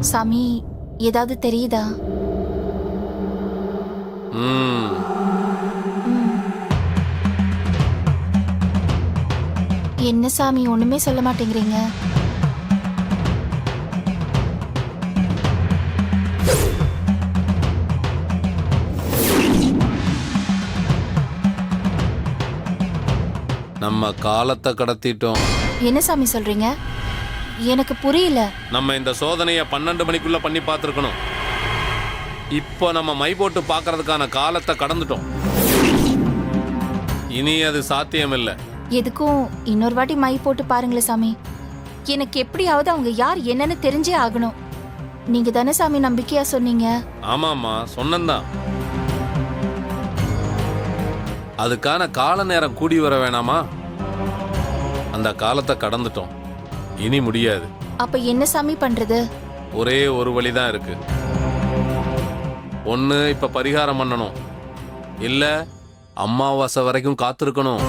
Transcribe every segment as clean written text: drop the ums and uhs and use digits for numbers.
சாமி, ஏதாவது தெரியுதா? ம் என்ன சாமி, ஒண்ணுமே சொல்ல மாட்டேங்கிறீங்க? நம்ம காலத்தை கடத்திட்டோம். என்ன சாமி சொல்றீங்க? எனக்கு புரியல. நம்ம இந்த சோதனையை 12 மணிக்குள்ள பண்ணி பார்த்துருக்கணும். இப்போ நம்ம மை போட்டு பார்க்கறதுக்கான காலத்தை கடந்துட்டோம். இனி அது சாத்தியம் இல்லை. எதுக்கும் இன்னொரு வாட்டி மை போட்டு பாருங்களேன் சாமி. எனக்கு எப்படியாவது அவங்க யார் என்னன்னு தெரிஞ்சே ஆகணும். நீங்க தானே சாமி நம்பிக்கையா சொன்னீங்க? ஆமாம்மா, சொன்னந்தான். அதுக்கான கால நேரம் கூடி வர வேணாமா? அந்த காலத்தை கடந்துட்டோம். இனி முடியாது. அப்ப என்ன சாமி பண்றது? ஒரே ஒரு வழிதான் இருக்கு. ஒண்ணு இப்ப பரிகாரம் பண்ணணும், இல்ல அமாவாசை வரைக்கும் காத்திருக்கணும்.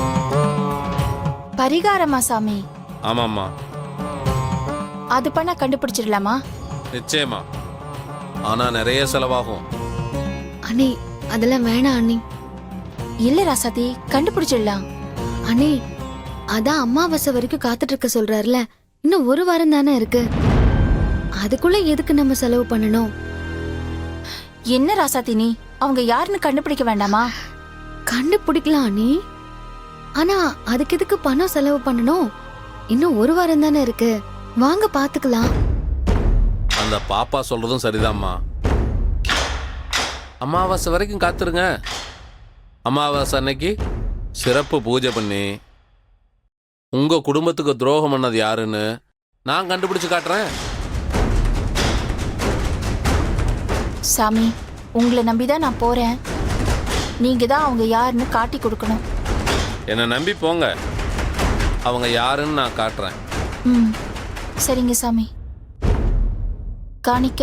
பரிகாரமா சாமி? ஆமாம்மா, அது பண்ண கண்டுபிடிச்சிடலாமா? நிச்சயமா. ஆனா நிறைய செலவாகும். அண்ணி, அதெல்லாம் வேணாம் அண்ணி. இல்ல ராசாத்தி, கண்டுபிடிச்சிடலாம். அண்ணி, அதான் அமாவாசை வரைக்கும் காத்துட்டு இருக்க சொல்றாருல. இன்னும் ஒரு வாரம் தானே இருக்கு. அதுக்குள்ள எதுக்கு நம்ம செலவு பண்ணணும்? என்ன ராசாத்தி நீ, அவங்க யாருன்னு கண்டுபிடிக்க வேண்டாமா? கண்டுபிடிக்கலாம் அண்ணி. ஆனா அதுக்கு எதுக்கு பணம் செலவு பண்ணணும்? இன்னும் ஒரு வாரம் தானே இருக்கு. வாங்க பாத்துக்கலாம். அந்த பாப்பா சொல்றதும் சரிதாம்மா. அமாவாசை வரைக்கும் காத்துருங்க. அமாவாசை அன்னைக்கு சிறப்பு பூஜை பண்ணி உங்க குடும்பத்துக்கு துரோகம் பண்ணது யாருன்னு நான் கண்டுபிடிச்சு காட்டுறேன். சாமி, உங்களை நம்பிதான் நான் போறேன். நீங்க தான் அவங்க யாருன்னு காட்டி கொடுக்கணும். என்னை நம்பி போங்க, அவங்க யாருன்னு நான் காட்டுறேன். சரிங்க சாமி. காணிக்க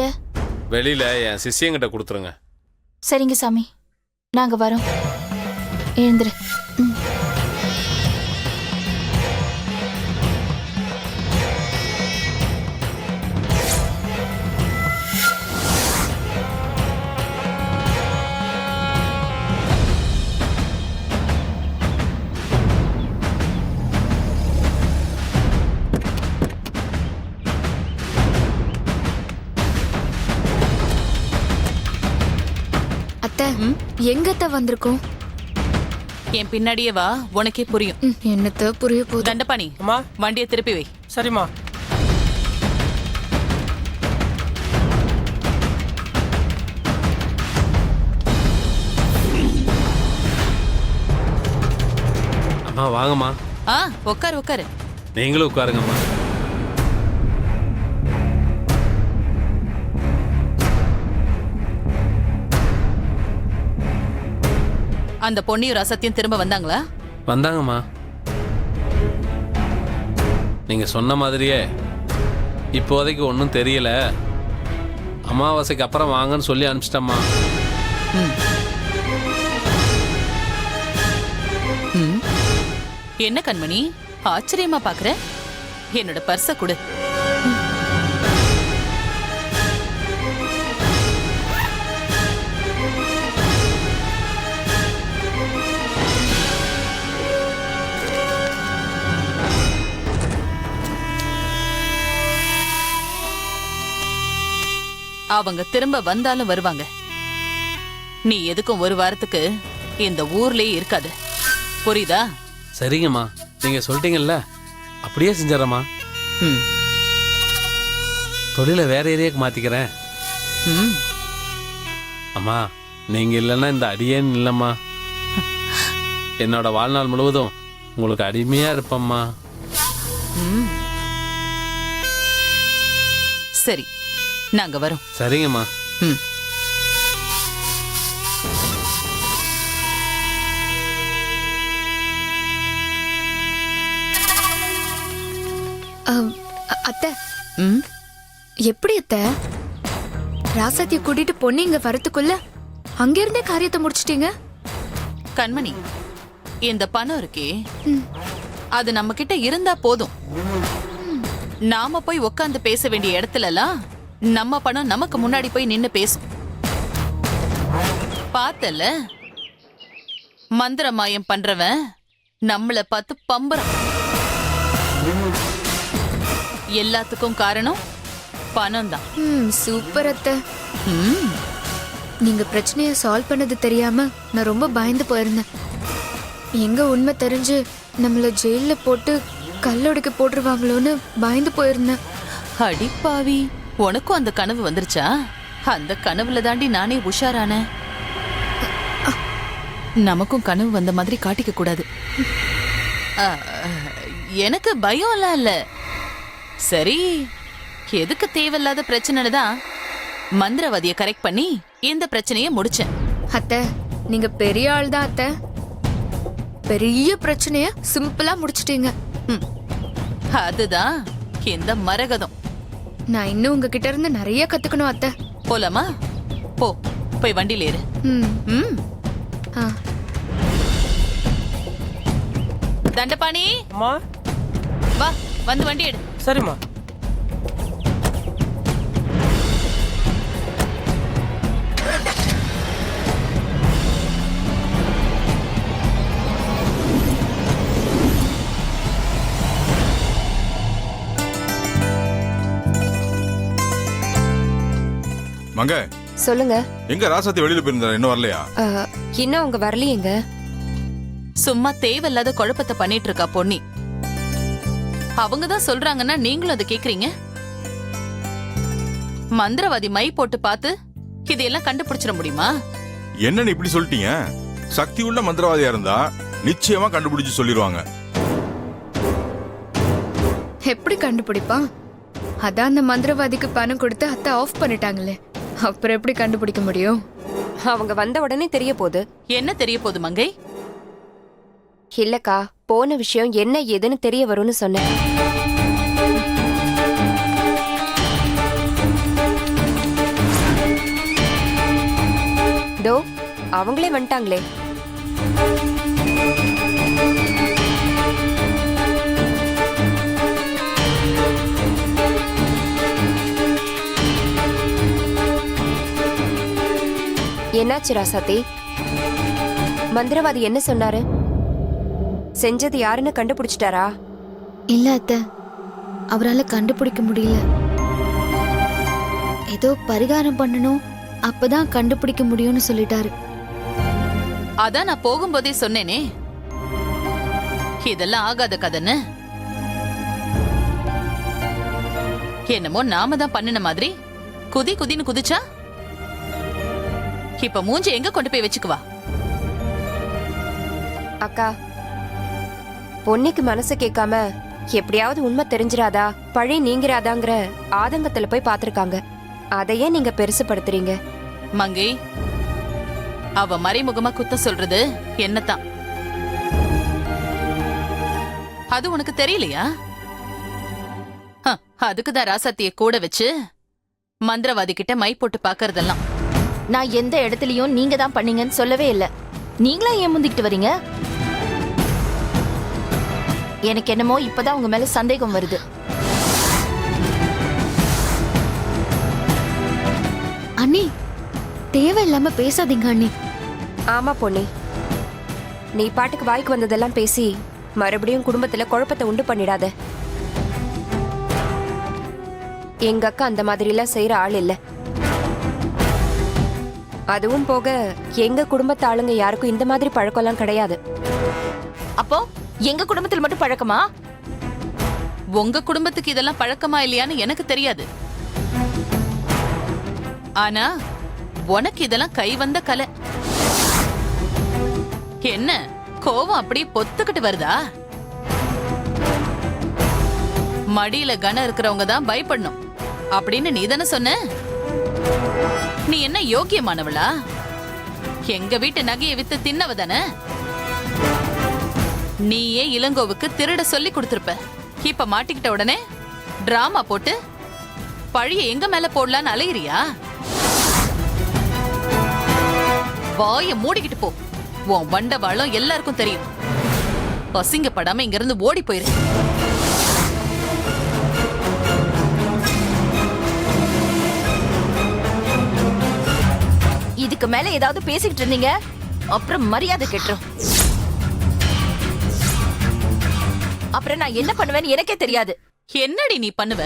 வெளியில என் சிஷ்யங்கிட்ட கொடுத்துருங்க. சரிங்க சாமி, நாங்க வரோம். எழுந்துரு. அத்தை, எங்கத்த வந்திருக்கோம்? என் பின்னாடியே வா, உனக்கே புரியும். என்னத்த புரிய போகுது? தண்டபாணி, அம்மா, வண்டியை திருப்பி வை. சரிம்மா. அம்மா வாங்கம்மா. உட்காரு உட்காரு. நீங்களும் உட்காருங்கம்மா. அந்த பொன்னியும் ரசத்தையும் திரும்ப வந்தாங்களா? வந்தாங்கம்மா. நீங்க சொன்ன மாதிரியே இப்போதைக்கு ஒன்றும் தெரியல. அமாவாசைக்கு அப்புறம் வாங்கன்னு சொல்லி அனுப்பிச்சிட்டம்மா. என்ன கண்மணி, ஆச்சரியமா பாக்குற? என்னோட பர்ஸ கொடு. அவங்க திரும்ப வந்தாலும் வருவாங்க. நீ எதுக்கும் ஒரு வாரத்துக்கு இந்த ஊர்லயே இருக்காது, புரியுதா? சரிங்கம்மா, நீங்க சொல்லிட்டீங்கல்ல, அப்படியே செஞ்சிடறேம்மா. தொழிலை வேற ஏரியாவுக்கு மாத்திக்கிறேன். அம்மா, நீங்க இல்லைன்னா இந்த அடியேன்னு இல்லம்மா. என்னோட வாழ்நாள் முழுவதும் உங்களுக்கு அடிமையா இருப்பம்மா. சரி, நாங்க வரோம். சரிங்கம்மா. அத்தை, எப்படி அத்தை? ராசாத்திய கூட்டிட்டு பொண்ணு இங்க வரத்துக்குள்ள அங்கிருந்தே காரியத்தை முடிச்சிட்டீங்க. கண்மணி, இந்த பணம் இருக்கே, அது நம்ம கிட்ட இருந்தா போதும். நாம போய் உட்கார்ந்து பேச வேண்டிய இடத்துல எல்லாம் நம்ம பணம் நமக்கு முன்னாடி போய் நின்னு பேசும். பார்த்தல, மந்திர மாயம் பண்றவன் நம்மள பார்த்து பம்புறான். எல்லாத்துக்கும் காரணம் பணம் தான். சூப்பர் அத்தை. நீங்க பிரச்சனைய சால்வ் பண்ணது தெரியாம நான் ரொம்ப பயந்து போயிருந்தேன். எங்க உண்மை தெரிஞ்சு நம்மள ஜெயில போட்டு கல்லொடுக்க போட்டுருவாங்களோன்னு பயந்து போயிருந்தேன். அடிப்பாவி, உனக்கும் அந்த கனவு வந்துருச்சா? அந்த கனவுல தாண்டி நானே உஷாரானேன். நமக்கும் கனவு வந்த மாதிரி காட்டிக்க கூடாது. எனக்கு பயம் எல்லாம் இல்ல. சரி, எதுக்கு தேவையில்லாத பிரச்சனை தான் மந்திரவாதிய கரெக்ட் பண்ணி இந்த பிரச்சனைய முடிச்சேன். அத்தை, நீங்க பெரிய ஆள் தான் அத்தை. பெரிய பிரச்சனைய சிம்பிளா முடிச்சிட்டீங்க. அதுதான் இந்த மரகதம். நான் இன்னும் உங்ககிட்ட இருந்து நிறைய கத்துக்கணும் அத்தை. போலாமா? போய் வண்டியில ஏறு. தண்டபாணி, அம்மா. வா, வந்து வண்டி எடு. சரிம்மா. மங்க, சொல்லுங்க. எங்க ராசாத்தி வெளியில போயிருந்தா இன்னும் வரலையா? இன்னும் அவங்க வரலையேங்க. சும்மா தேவையில்லாத குழப்பத்தை பண்ணிட்டு இருக்கா பொன்னி. அவங்க தான் சொல்றாங்கன்னா நீங்களும் அதை கேக்குறீங்க. மந்திரவாதி மை போட்டு பார்த்து இதையெல்லாம் கண்டுபிடிச்சிட முடியுமா? என்னன்னு இப்படி சொல்லிட்டீங்க? சக்தி உள்ள மந்திரவாதியா இருந்தா நிச்சயமா கண்டுபிடிச்சு சொல்லிடுவாங்க. எப்படி கண்டுபிடிப்பான்? அதான் அந்த மந்திரவாதிக்கு பணம் கொடுத்து அத்தை ஆஃப் பண்ணிட்டாங்களே, அப்புறம் எப்படி கண்டுபிடிக்க முடியும்? அவங்க வந்த உடனே தெரிய போகுது. என்ன தெரிய போகுது மங்கை? இல்லக்கா, போன விஷயம் என்ன ஏதுன்னு தெரிய வரும்னு சொன்னேன். தோ அவங்களே வந்துட்டாங்களே. என்னாச்சு ராசாத்தி? மந்திரவாதி என்ன சொன்னாரு? செஞ்சது யாருன்னு கண்டுபிடிச்சிட்டாரா? இல்ல அத்தை, அவரால கண்டுபிடிக்க முடியல. ஏதோ பரிகாரம் பண்ணணும், அப்பதான் கண்டுபிடிக்க முடியும்னு சொல்லிட்டாரு. அதான் நான் போகும்போதே சொன்னேனே, இதெல்லாம் ஆகாத கதைன்னு. என்னமோ நாம தான் பண்ணின மாதிரி குதின்னு குதிச்சா இப்ப மூஞ்சி எங்க கொண்டு போய் வச்சுக்குவா? அக்கா, பொன்னிக்கு மனசு கேட்காம எப்படியாவது உண்மை தெரிஞ்சிராதா, பழி நீங்கிறாதாங்கிற ஆதங்கத்துல போய் பாத்திருக்காங்க. அதையே நீங்க பெருசுபடுத்துறீங்க. மங்கை, அவ மறைமுகமா குத்த சொல்றது என்னத்தான். அது உனக்கு தெரியலையா? அதுக்குதான் ராசாத்திய கூட வச்சு மந்திரவாதி கிட்ட மை போட்டு பாக்குறதெல்லாம். நான் எந்த இடத்துலயும் நீங்க தான் பண்ணீங்கன்னு சொல்லவே இல்ல. நீங்களா ஏன் முந்திக்கிட்டு வரீங்க? எனக்கு என்னமோ இப்பதான் உங்க மேல சந்தேகம் வருது. அண்ணி, தேவையில்லாம பேசாதீங்க அண்ணி. ஆமா பொன்னி, நீ பாட்டுக்கு வாய்க்கு வந்ததெல்லாம் பேசி மறுபடியும் குடும்பத்துல குழப்பத்தை உண்டு பண்ணிடாத. எங்க அக்கா அந்த மாதிரி எல்லாம் செய்யற ஆள் இல்ல. அதுவும் போக எங்க குடும்பத்து ஆளுங்க யாருக்கும் இந்த மாதிரி பழக்கம்லாம் கிடையாது. அப்போ எங்க குடும்பத்தில் மட்டும் பழக்கமா? உங்க குடும்பத்துக்கு இதெல்லாம் பழக்கமா இல்லையான்னு எனக்கு தெரியாது. ஆனா உனக்கு இதெல்லாம் கை வந்த கலை. என்ன கோவம் அப்படியே பொத்துக்கிட்டு வருதா? மடியில கனம் இருக்கிறவங்க தான் பயப்படணும் அப்படின்னு நீ தானே சொன்ன. நீ என்ன யோக்கியமானவளா? எங்க வீட்டு நகையை வித்து தின்னவ தானே. நீயே இளங்கோவுக்கு திருட சொல்லி கொடுத்திருப்ப. இப்ப மாட்டிக்கிட்ட உடனே டிராமா போட்டு பழிய எங்க மேல போடலான்னு அலையிறியா? வாய மூடிக்கிட்டு போ. உன் வண்டவாளம் எல்லாருக்கும் தெரியும். அசிங்கப்படாம இங்க இருந்து ஓடி போயிரு. இதுக்கு மேல ஏதாவது பேசிக்கிட்டு இருந்தீங்க அப்புறம் மரியாதை கெட்டுரும். அப்புறம் நான் என்ன பண்ணுவேன்னு எனக்கே தெரியாது. என்னடி நீ பண்ணுவ?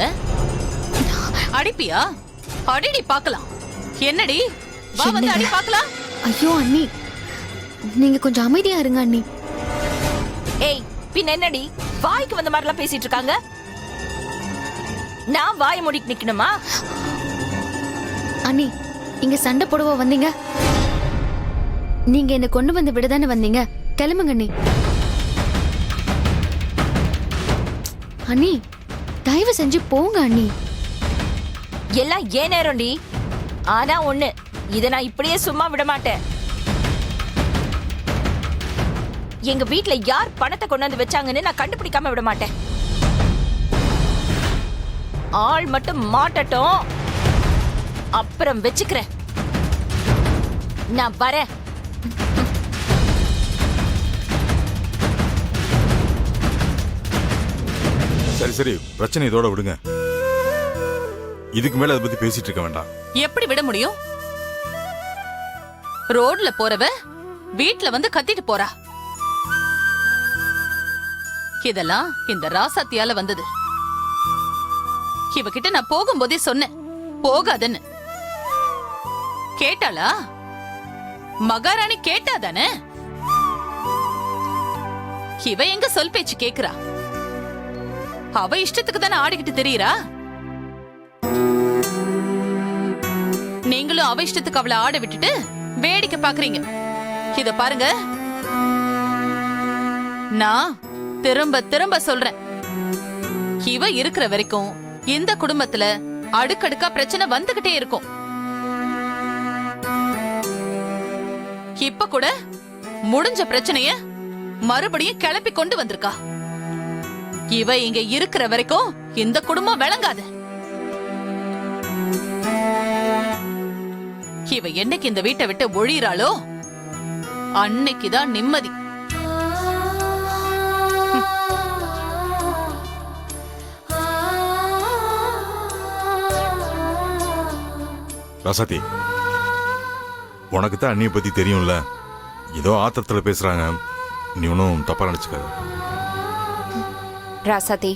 அடிப்பியா? அடிடி பாக்கலாம். என்னடி? வா வந்து அடி பாக்கலாம். ஐயோ அண்ணி, நீங்க கொஞ்சம் அமைதியா இருங்க அண்ணி. ஏய் பின்ன என்னடி வாய்க்கு வந்த மாதிரிலாம் பேசிட்டு இருக்காங்க? நான் வாயை மூடிட்டு நிக்கணுமா? அண்ணி, இங்க சண்டை போடவா வந்தீங்க? நீங்க என்ன கொண்டு வந்து விடதானே வந்தீங்க. கிளம்புங்க அண்ணி. அண்ணி, தயவு செஞ்சு போங்க அண்ணி. எல்லாம் ஏன் நேரம்டி. ஆனா ஒண்ணு, இத நான் இப்படியே சும்மா விட மாட்டேன். எங்க வீட்ல யார் பணத்தை கொண்டு வந்து வச்சாங்கன்னு நான் கண்டுபிடிக்காம விட மாட்டேன். ஆள் மட்டும் மாட்டட்டும், அப்புறம் வச்சுக்கிறேன். நான் வரேன். சரி சரி, பிரச்சனை இதோட விடுங்க. இதுக்கு மேல அதை பத்தி பேசிட்டு இருக்க வேண்டாம். எப்படி விட முடியும்? ரோட்ல போறவ வீட்ல வந்து கத்திட்டு போறா. இதெல்லாம் இந்த ராசாத்தியால வந்தது. இவகிட்ட நான் போகும்போதே சொன்னேன் போகாதன்னு. கேட்டாளா? மகாராணி கேட்டாதானே? இவ எங்க சொல் பேச்சு கேக்குறா? அவ இஷ்டத்துக்கு தானே ஆடிக்கிட்டு தெரியுறா. நீங்களும் அவ இஷ்டத்துக்கு அவளை ஆட விட்டுட்டு வேடிக்கை பாக்குறீங்க. இத பாருங்க, நான் திரும்ப திரும்ப சொல்றேன், இவ இருக்கிற வரைக்கும் இந்த குடும்பத்துல அடுக்கடுக்கா பிரச்சனை வந்துகிட்டே இருக்கும். இப்ப கூட முடிஞ்ச பிரச்சனைய மறுபடியும் கிளப்பி கொண்டு வந்திருக்கா. இவ இங்க இருக்கிற வரைக்கும் இந்த குடும்பம் விளங்காது. இவ என்னைக்கு இந்த வீட்டை விட்டு ஒழிறாளோ அன்னைக்குதான் நிம்மதி. ரசாத்தி, உனக்கு தான் அண்ணியை பத்தி தெரியும்ல. ஏதோ ஆத்திரத்துல பேசுறாங்க, நீ ஒன்னும் தப்பா நினைச்சுக்காத. ராசாத்தி,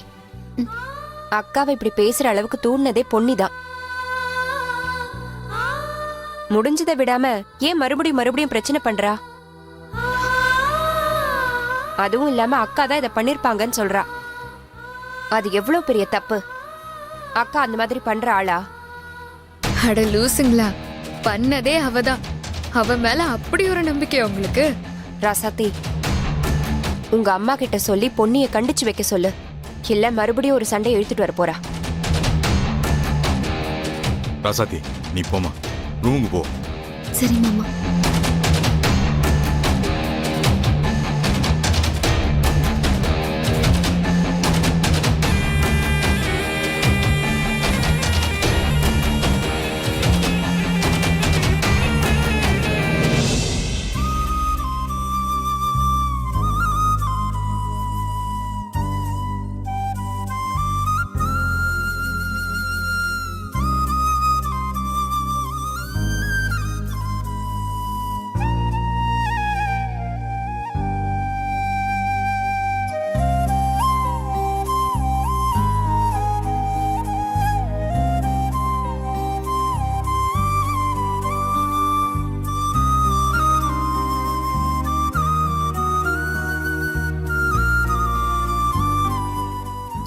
அக்காவை இப்படி பேசுற அளவுக்கு தூண்டினதே பொன்னிதான். முடிஞ்சதை விடாம ஏன் மறுபடியும் பிரச்சனை பண்றா? அதுவும் இல்லாம அக்கா தான் இதை பண்ணிருப்பாங்கன்னு சொல்றா. அது எவ்வளவு பெரிய தப்பு. அக்கா அந்த மாதிரி பண்ற ஆளா? அட லூசுங்களா, பண்ணதே அவதான். அவ மேல அப்படி ஒரு நம்பிக்கை உங்களுக்கு? ராசாத்தி, உங்க அம்மா கிட்ட சொல்லி பொன்னிய கண்டிச்சு வைக்க சொல்லு. இல்ல மறுபடியும் ஒரு சண்டை இழுத்துட்டு வர போறா. ரசாத்தி, நீ போமா, ரூமுக்கு போ. சரி மாமா.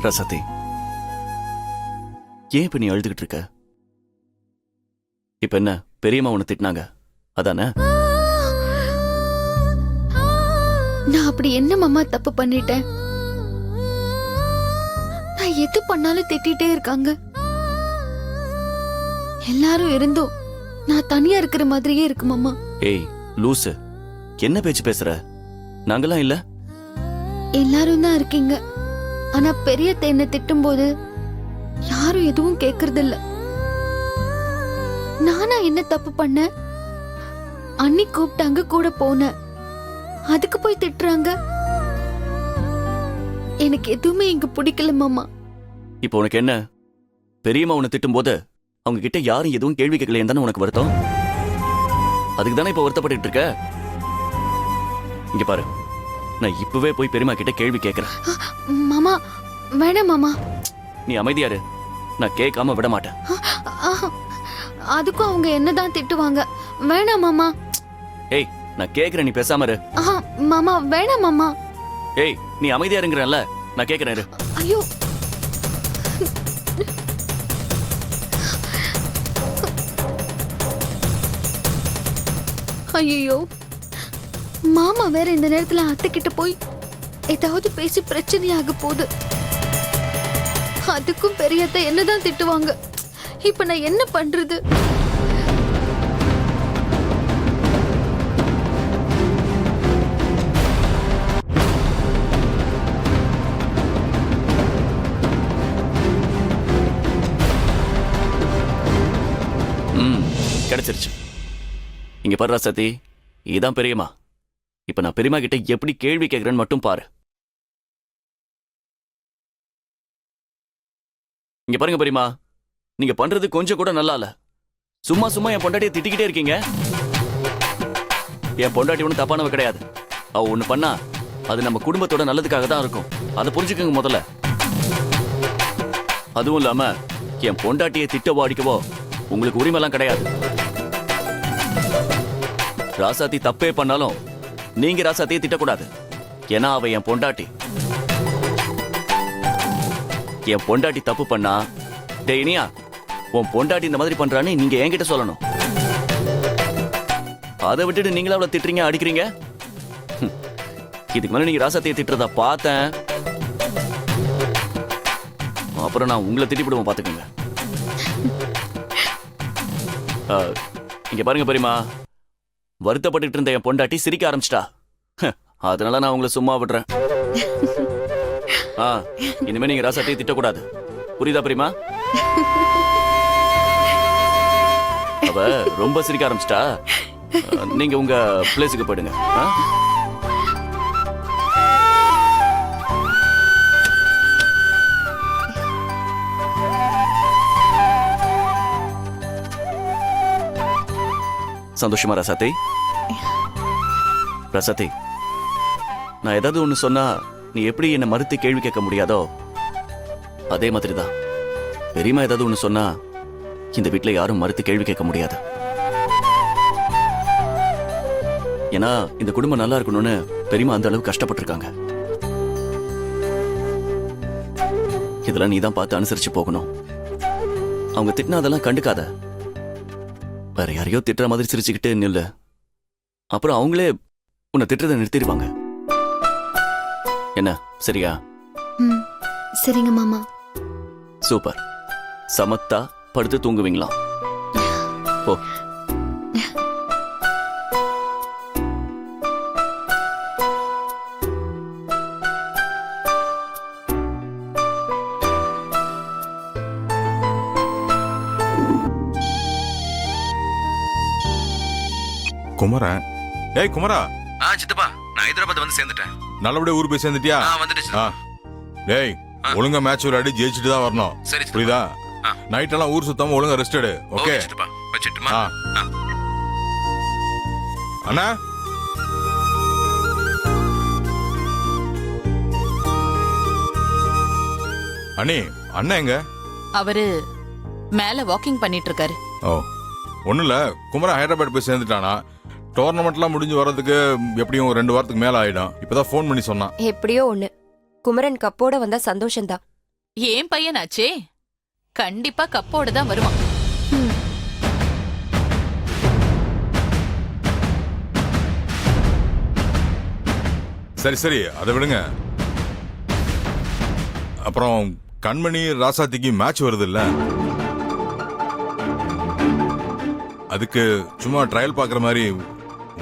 ரசதி, ஏன் இப்ப நீ அழுதுகிட்டு இருக்க? இப்ப என்ன பெரியம்மா உன்னை திட்டினாங்க அதானே? நான் அப்படி என்ன மாமா தப்பு பண்ணிட்டேன்? நான் எது பண்ணாலும் திட்டிட்டே இருக்காங்க. எல்லாரும் இருந்தோம் நான் தனியா இருக்கிற மாதிரியே இருக்கு மாமா. ஏய் லூசு, என்ன பேச்சு பேசுற? நாங்கெல்லாம் இல்ல. எல்லாரும் தான் இருக்கீங்க. ஆனா பெரிய தேனை திட்டும் போது யாரும் எதுவும் கேக்குறது இல்ல. நானா என்ன தப்பு பண்ண? அண்ணி கூப்பிட்டாங்க, கூட போன, அதுக்கு போய் திட்டுறாங்க. எனக்கு எதுவுமே இங்க பிடிக்கல மாமா. இப்போ உனக்கு என்ன? பெரியம்மா உன்னை திட்டும் போது அவங்க கிட்ட யாரும் எதுவும் கேள்வி கேட்கலையே தானே உனக்கு வருத்தம்? அதுக்கு தானே இப்ப வருத்தப்பட்டு இருக்க. இங்க பாரு, நான் இப்பவே போய் பெரியம்மா கிட்ட கேள்வி கேட்கறேன். மாமா வேணாம் மாமா. நீ அமைதியாரு, நான் கேட்காம விட மாட்டேன். அதுக்கும் அவங்க என்னதான் திட்டுவாங்க. வேணாம் மாமா. ஏய், நான் கேக்குறேன், நீ பேசாம இரு. மாமா வேணாம் மாமா. ஏய், நீ அமைதியா இருங்கறல்ல, நான் கேக்குறேன் இரு. ஐயோ, ஐயோ, மாமா வேற இந்த நேரத்துல அத்தை கிட்ட போய் ஏதாவது பேசி பிரச்சனையாக போகுது. அதுக்கும் பெரியத்தை என்னதான் திட்டுவாங்க. இப்ப நான் என்ன பண்றது? கிடைச்சிருச்சு. இங்க பாரு ராசாத்தி, இதான் பெரியம்மா. இப்ப நான் பெரியம்மா கிட்ட எப்படி கேள்வி கேட்கறேன்னு மட்டும் பாரு. இங்க பாருங்க பெரியம்மா, நீங்க பண்றது கொஞ்சம் கூட நல்லா இல்ல. சும்மா சும்மா என் பொண்டாட்டியை திட்டிக்கிட்டே இருக்கீங்க. என் பொண்டாட்டி ஒன்றும் தப்பானவ கிடையாது. அவ ஒண்ணு பண்ணா அது நம்ம குடும்பத்தோட நல்லதுக்காக தான் இருக்கும். அதை புரிஞ்சுக்கங்க முதல்ல. அதுவும் இல்லாம என் பொண்டாட்டியை திட்டவோ அடிக்கவோ உங்களுக்கு உரிமைலாம் கிடையாது. ராசாத்தி தப்பே பண்ணாலும் நீங்க ராசாத்தியை திட்டக்கூடாது. ஏன்னா அவ என் பொண்டாட்டி. என் பொண்டாட்டி தப்பு பண்ணா, டேய் இனியா, உன் பொண்டாட்டி இந்த மாதிரி பண்றான்னு நீங்க என்கிட்ட சொல்லணும். அதை விட்டுட்டு நீங்களா அவளை திட்டுறீங்க, அடிக்கிறீங்க. இதுக்கு மேல நீங்க ராசாத்தியை திட்டுறதா பார்த்தேன், அப்புறம் நான் உங்களை திட்டிவிடுவோம் பாத்துக்கோங்க. இங்க பாருங்க பெரியம்மா, வருத்தப்பட்டு இருந்த என் பொண்டாட்டி சிரிக்க ஆரம்பிச்சிட்டா. அதனால நான் உங்களை சும்மா விடுறேன். இனிமே நீங்க ராசாட்டியை திட்டக்கூடாது, புரியுதா பெரியம்மா? அவ ரொம்ப சிரிக்க ஆரம்பிச்சிட்டா. நீங்க உங்க பிளேஸுக்கு போயிடுங்க. சந்தோஷமா ராசாத்தி? ராசாத்தி, நான் ஏதாவது ஒண்ணு சொன்னா நீ எப்படி என்ன மறுத்து கேள்வி கேட்க முடியாதோ அதே மாதிரிதான் பெரியம்மா ஏதாவது ஒண்ணு சொன்னா இந்த வீட்டுல யாரும் மறுத்து கேள்வி கேட்க முடியாது. ஏன்னா இந்த குடும்பம் நல்லா இருக்கணும்னு பெரியம்மா அந்த அளவுக்கு கஷ்டப்பட்டிருக்காங்க. இதெல்லாம் நீதான் பார்த்து அனுசரிச்சு போகணும். அவங்க திட்டினா அதெல்லாம் கண்டுக்காத. வேற யாரையோ திட்டுற மாதிரி சிரிச்சுக்கிட்டு நில்லு. அப்புறம் அவங்களே உன்னை திட்டுறதை நிறுத்திடுவாங்க. என்ன, சரியா? சரிங்க மாமா. சூப்பர். சமத்தா படுத்து தூங்குவீங்களா? போ. குமரன், ஏய் குமரா. சித்தப்பா, நான் ஹைதராபாத் வந்து சேர்ந்துட்டேன். நல்லபடியா ஊர் போய் சேர்ந்துட்டியா? வந்துட்டு. டேய், ஒழுங்கா மேட்ச் விளையாடி ஜெயிச்சுட்டு தான் வரணும். சரி புரியுதா? நைட் எல்லாம் ஊர் சுத்தாம ஒழுங்கா ரெஸ்ட் எடு. ஓகே சித்தப்பா, வச்சிட்டுமா? அண்ணா, அண்ணி, அண்ணா எங்க? அவரு மேல வாக்கிங் பண்ணிட்டு இருக்காரு. ஓ, ஒண்ணும் இல்ல. குமரன் ஹைதராபாத் போய் சேர்ந்துட்டானா? டோர்னமெண்ட்லாம் முடிஞ்சு வர்றதுக்கு எப்படியும் 2 வாரத்துக்கு மேல ஆயிடும். இப்பதான் ஃபோன் பண்ணி சொன்னான். எப்படியோ ஒண்ணு, குமரன் கப்போட வந்தா சந்தோஷம்தான். ஏன் பையனாச்சே, கண்டிப்பா கப்போட தான் வருவான். சரி சரி, அதை விடுங்க. அப்புறம் கண்மணி ராசாத்திக்கு மேட்ச் வருது இல்ல? அதுக்கு சும்மா ட்ரையல் பாக்குற மாதிரி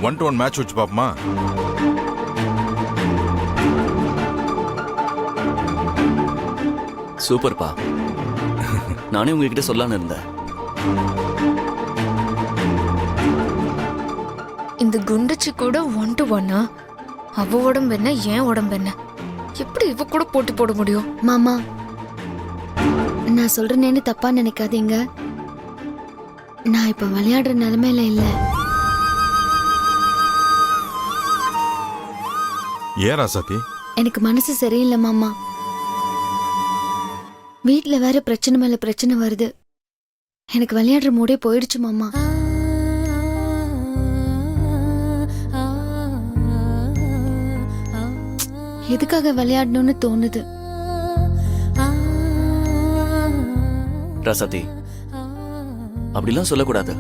1-to-1 மேட்ச் வச்சு பாப்போமா? சூப்பர்ப்பா. நானே உங்ககிட்ட சொல்லலான்னு இருந்தேன். இந்த குண்டச்சி கூட 1-to-1. அவ உடம்பு என்ன, ஏன் உடம்பு என்ன? எப்படி இவ கூட போட்டி போட முடியும்? மாமா, நான் சொல்றேன்னு தப்பா நினைக்காதீங்க. நான் இப்ப விளையாடுற நிலைமையில இல்ல. ஏன் ராசாத்தி? எனக்கு மனசு சரியில்லை மாமா. வீட்ல வேற பிரச்சனை மேல பிரச்சனை வருது. எனக்கு விளையாடுற மூடே போயிடுச்சு மாமா. எதுக்காக விளையாடணும்னு தோணுது. ராசாத்தி, அப்படிலாம் சொல்லக்கூடாது.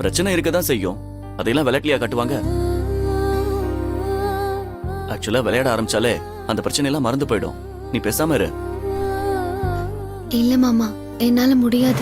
பிரச்சனை இருக்கதான் செய்யும். அதையெல்லாம் விளையாட்டுலையா காட்டுவாங்க? ஆக்சுவலா விளையாட ஆரம்பிச்சாலே அந்த பிரச்சனை எல்லாம் மறந்து போயிடும். நீ பேசாம இரு. இல்ல மாமா, என்னால முடியாது.